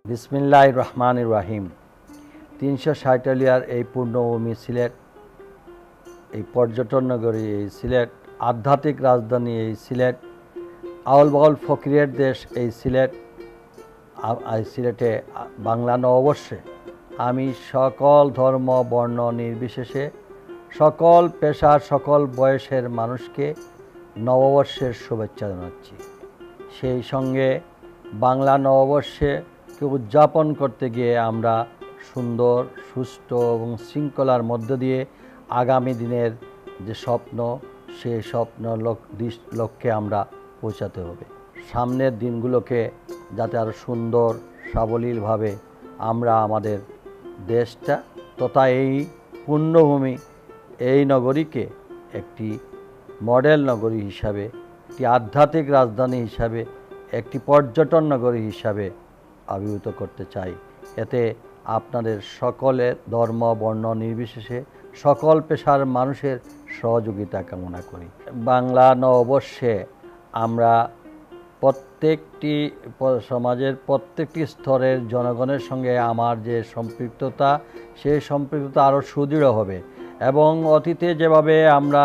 বিসমিল্লাহির রহমানির রহিম। ৩৬০ এই পূর্ণভূমি সিলেট, এই পর্যটন নগরী এই সিলেট, আধ্যাত্মিক রাজধানী এই সিলেট, আউল বাউল ফকিরের দেশ এই সিলেট। সিলেটে বাংলা নববর্ষে আমি সকল ধর্ম বর্ণ নির্বিশেষে সকল পেশার সকল বয়সের মানুষকে নববর্ষের শুভেচ্ছা জানাচ্ছি। সেই সঙ্গে বাংলা নববর্ষে উদযাপন করতে গিয়ে আমরা সুন্দর, সুষ্ঠু এবং শৃঙ্খলার মধ্য দিয়ে আগামী দিনের যে স্বপ্ন, সেই স্বপ্ন লক্ষ্যে আমরা পৌঁছাতে হবে। সামনের দিনগুলোকে যাতে আরও সুন্দর সাবলীলভাবে আমরা আমাদের দেশটা তথা এই পুণ্যভূমি, এই নগরীকে একটি মডেল নগরী হিসাবে, একটি আধ্যাত্মিক রাজধানী হিসাবে, একটি পর্যটন নগরী হিসাবে আবির্ভূত করতে চাই। এতে আপনাদের সকলের ধর্ম বর্ণ নির্বিশেষে সকল পেশার মানুষের সহযোগিতা কামনা করি। বাংলা নববর্ষে আমরা প্রত্যেকটি সমাজের প্রত্যেকটি স্তরের জনগণের সঙ্গে আমার যে সম্পৃক্ততা, সেই সম্পৃক্ততা আরও সুদৃঢ় হবে এবং অতীতে যেভাবে আমরা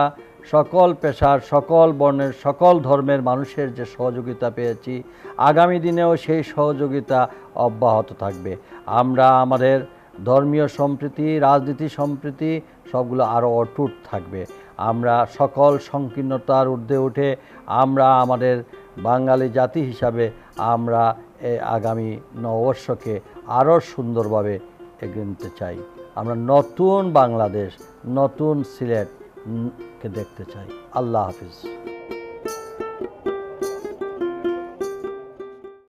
সকল পেশার সকল বর্ণের সকল ধর্মের মানুষের যে সহযোগিতা পেয়েছি, আগামী দিনেও সেই সহযোগিতা অব্যাহত থাকবে। আমরা আমাদের ধর্মীয় সম্প্রীতি, রাজনীতি সম্প্রীতি সবগুলো আরও অটুট থাকবে। আমরা সকল সংকীর্ণতার ঊর্ধ্বে উঠে আমরা আমাদের বাঙালি জাতি হিসাবে আমরা আগামী নববর্ষকে আরও সুন্দরভাবে এগিয়ে নিতে চাই। আমরা নতুন বাংলাদেশ, নতুন সিলেটকে দেখতে চাই। আল্লাহ হাফিজ।